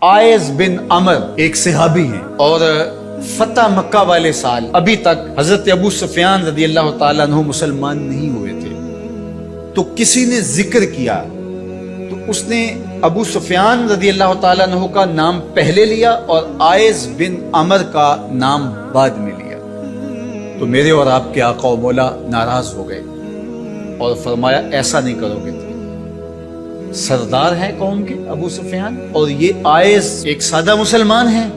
Eyes بن عمر ایک صحابی ہیں، اور فتح مکہ والے سال ابھی تک حضرت ابو سفیان رضی اللہ تعالیٰ عنہ مسلمان نہیں ہوئے تھے. تو کسی نے ذکر کیا تو اس نے ابو سفیان رضی اللہ تعالیٰ عنہ کا نام پہلے لیا اور آئز بن عمر کا نام بعد میں لیا. تو میرے اور آپ کے آقا و مولا ناراض ہو گئے اور فرمایا ایسا نہیں کرو گے. سردار ہیں قوم کے ابو سفیان، اور یہ آئز ایک سادہ مسلمان ہیں،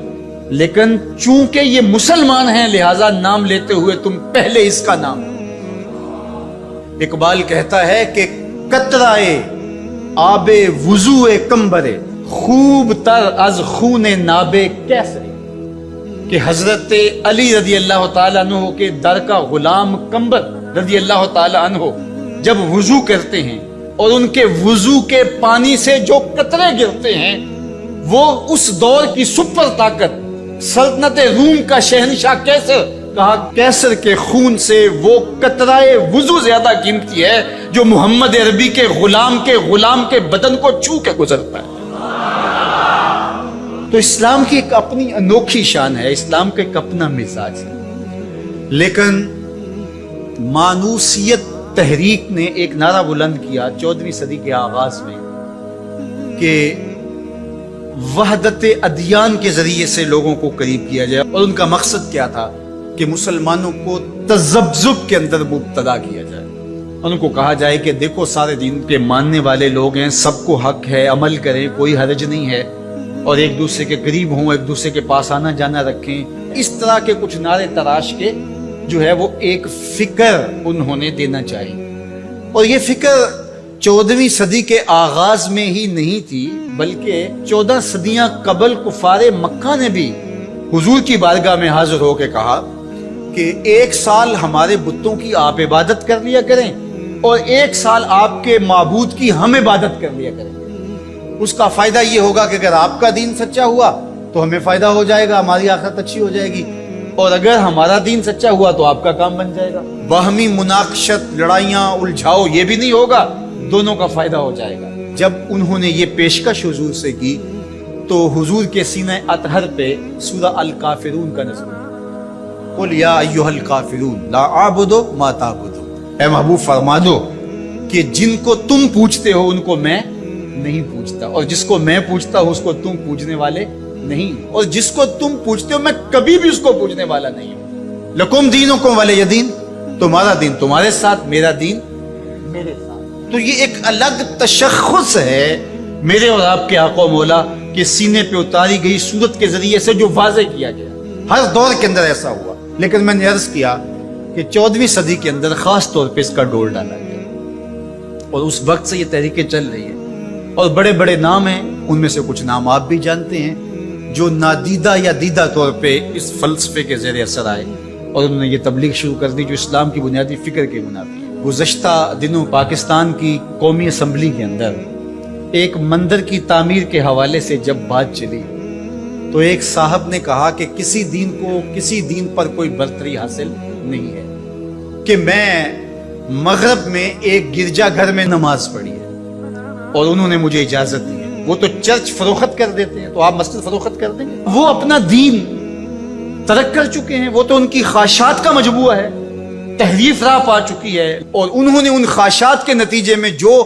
لیکن چونکہ یہ مسلمان ہیں لہذا نام لیتے ہوئے تم پہلے اس کا نام. اقبال کہتا ہے کہ قطرائے آب وضو کمبرے خوب تر از خون ناب کیسری، کہ حضرت علی رضی اللہ تعالیٰ عنہ کے در کا غلام کمبر رضی اللہ تعالیٰ عنہ جب وضو کرتے ہیں اور ان کے وضو کے پانی سے جو قطرے گرتے ہیں وہ اس دور کی سپر طاقت سلطنت روم کا شہنشاہ کیسر، کہا کیسر کے خون سے وہ قطرائے وضو زیادہ قیمتی ہے جو محمد عربی کے غلام کے بدن کو چھو کے گزرتا ہے. تو اسلام کی ایک اپنی انوکھی شان ہے، اسلام کا ایک اپنا مزاج ہے. لیکن مانوسیت تحریک نے ایک نعرہ بلند کیا 14ویں صدی کے آغاز میں کہ وحدت ادیان کے ذریعے سے لوگوں کو قریب کیا جائے، اور ان کا مقصد کیا تھا کہ مسلمانوں کو تذبذب کے اندر مبتلا کیا جائے. ان کو کہا جائے کہ دیکھو سارے دین کے ماننے والے لوگ ہیں، سب کو حق ہے، عمل کریں، کوئی حرج نہیں ہے، اور ایک دوسرے کے قریب ہوں، ایک دوسرے کے پاس آنا جانا رکھیں. اس طرح کے کچھ نعرے تراش کے جو ہے وہ ایک فکر انہوں نے دینا چاہیے. اور یہ فکر 14ویں صدی کے آغاز میں ہی نہیں تھی، بلکہ 14 صدیاں قبل کفار مکہ نے بھی حضور کی بارگاہ میں حاضر ہو کے کہا کہ 1 سال ہمارے بتوں کی آپ عبادت کر لیا کریں اور 1 سال آپ کے معبود کی ہم عبادت کر لیا کریں. اس کا فائدہ یہ ہوگا کہ اگر آپ کا دین سچا ہوا تو ہمیں فائدہ ہو جائے گا، ہماری آخرت اچھی ہو جائے گی، اور اگر ہمارا دین سچا ہوا تو آپ کا کام بن جائے گا. باہمی مناقشت، لڑائیاں، الجھاؤ یہ بھی نہیں ہوگا، دونوں کا فائدہ ہو جائے گا. جب انہوں نے یہ پیشکش حضور سے کی تو حضور کے سینہ اطہر پہ سورہ الکافرون کا نزول، قل یا ایھا الکافرون لا اعبد ما تعبدون، اے محبوب فرما دو کہ جن کو تم پوجتے ہو ان کو میں نہیں پوجتا، اور جس کو میں پوجتا ہوں اس کو تم پوجنے والے نہیں، اور جس کو تم پوجتے ہو میں کبھی بھی اس کو پوجنے والا نہیں ہوں. لکم دینکم ولی دین، تمہارا دین تمہارے ساتھ، میرا دین میرے ساتھ. تو یہ ایک الگ تشخص ہے میرے اور آپ کے آقا و مولا کے سینے پہ اتاری گئی صورت کے ذریعے سے جو واضح کیا گیا. ہر دور کے اندر ایسا ہوا، لیکن میں نے عرض کیا کہ 14ویں صدی کے اندر خاص طور پہ اس کا ڈور ڈالا گیا، اور اس وقت سے یہ تحریکیں چل رہی ہیں. اور بڑے بڑے نام ہیں، ان میں سے کچھ نام آپ بھی جانتے ہیں جو نادیدہ یا دیدہ طور پہ اس فلسفے کے زیر اثر آئے اور انہوں نے یہ تبلیغ شروع کر دی جو اسلام کی بنیادی فکر کے منافی ہے. گزشتہ دنوں پاکستان کی قومی اسمبلی کے اندر ایک مندر کی تعمیر کے حوالے سے جب بات چلی تو ایک صاحب نے کہا کہ کسی دین پر کوئی برتری حاصل نہیں ہے، کہ میں مغرب میں ایک گرجا گھر میں نماز پڑھی ہے اور انہوں نے مجھے اجازت دی ہے. وہ تو چرچ فروخت کر دیتے ہیں، تو آپ مسجد فروخت کر دیں گے؟ وہ اپنا دین ترک کر چکے ہیں، وہ تو ان کی خواہشات کا مجموعہ ہے، تحریف راہ پا چکی ہے، اور انہوں نے ان خواہشات کے نتیجے میں جو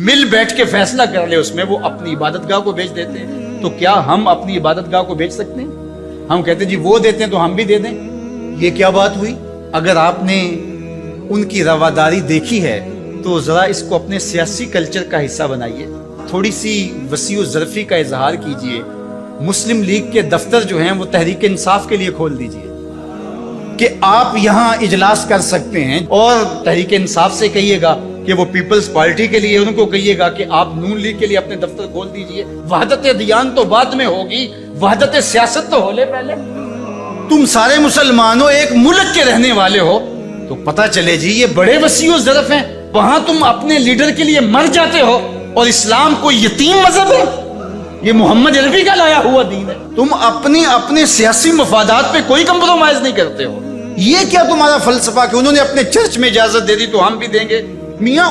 مل بیٹھ کے فیصلہ کر لے اس میں وہ اپنی عبادت گاہ کو بیچ دیتے ہیں. تو کیا ہم اپنی عبادت گاہ کو بیچ سکتے ہیں؟ ہم کہتے ہیں جی وہ دیتے ہیں تو ہم بھی دے دیں. یہ کیا بات ہوئی؟ اگر آپ نے ان کی رواداری دیکھی ہے تو ذرا اس کو اپنے سیاسی کلچر کا حصہ بنائیے، تھوڑی سی وسیع و ظرفی کا اظہار کیجئے. مسلم لیگ کے دفتر جو ہیں وہ تحریک انصاف کے لیے کھول دیجئے کہ آپ یہاں اجلاس کر سکتے ہیں، اور تحریک انصاف سے کہیے گا کہ وہ پیپلز پارٹی کے لیے، ان کو کہیے گا کہ آپ نون لیگ کے لیے اپنے دفتر کھول دیجئے. وحدت ادیان تو بعد میں ہوگی، وحدت سیاست تو ہو لے پہلے. تم سارے مسلمانوں ایک ملک کے رہنے والے ہو تو پتہ چلے جی یہ بڑے وسیع و ظرف ہیں. وہاں تم اپنے لیڈر کے لیے مر جاتے ہو، اور اسلام کوئی یتیم مذہب ہے؟ یہ محمد عربی کا لایا ہوا دین ہے. تم اپنے سیاسی مفادات پہ کوئی کمپرومائز نہیں کرتے ہو. یہ کیا تمہارا فلسفہ کہ انہوں نے اپنے چرچ میں اجازت دے دی تو ہم بھی دیں گے؟ میاں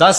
10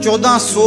1400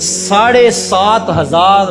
7,500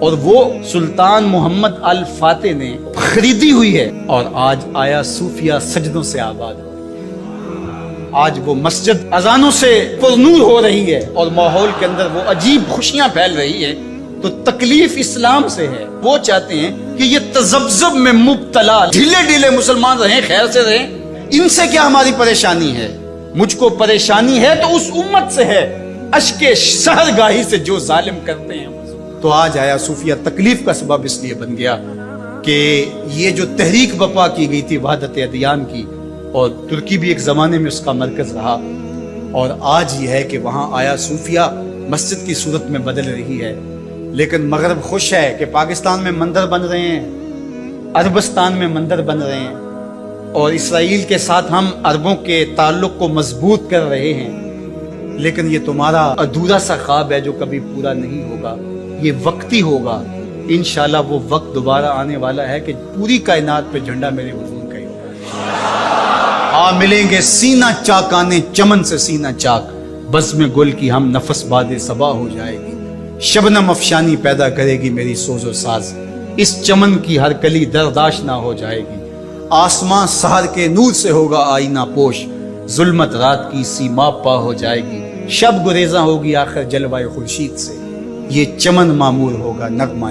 اور وہ سلطان محمد الفاتح نے خریدی ہوئی ہے، اور آج آیا صوفیہ سجدوں سے آباد ہو رہی ہے۔ آج وہ مسجد اذانوں سے پرنور ہو رہی ہے اور ماحول کے اندر وہ عجیب خوشیاں پھیل رہی ہے۔ تو تکلیف اسلام سے ہے، وہ چاہتے ہیں کہ یہ تذبذب میں مبتلا ڈھیلے ڈھیلے مسلمان رہیں، خیر سے رہیں، ان سے کیا ہماری پریشانی ہے؟ مجھ کو پریشانی ہے تو اس امت سے ہے، اشک شہرگاہی سے جو ظالم کرتے ہیں۔ تو آج آیا صوفیہ تکلیف کا سبب اس لیے بن گیا کہ یہ جو تحریک بپا کی گئی تھی وحدت ادیان کی، اور ترکی بھی ایک زمانے میں اس کا مرکز رہا، اور آج یہ ہے کہ وہاں آیا صوفیہ مسجد کی صورت میں بدل رہی ہے۔ لیکن مغرب خوش ہے کہ پاکستان میں مندر بن رہے ہیں، عربستان میں مندر بن رہے ہیں، اور اسرائیل کے ساتھ ہم عربوں کے تعلق کو مضبوط کر رہے ہیں۔ لیکن یہ تمہارا ادھورا سا خواب ہے جو کبھی پورا نہیں ہوگا، یہ وقتی ہوگا۔ انشاءاللہ وہ وقت دوبارہ آنے والا ہے کہ پوری کائنات پہ جھنڈا میرے حضور کا ہی ہوگا۔ ملیں گے سینہ چاکانے چمن سے سینہ چاک، بزم گل کی ہم نفس باد صبا ہو جائے گی، شبنم افشانی پیدا کرے گی میری سوز و ساز، اس چمن کی ہر کلی درداش نہ ہو جائے گی، آسمان سحر کے نور سے ہوگا آئینہ پوش، ظلمت رات کی سیما پا ہو جائے گی، شب گریزاں ہوگی آخر جلوہ خورشید سے، یہ چمن معمور ہوگا نغمہ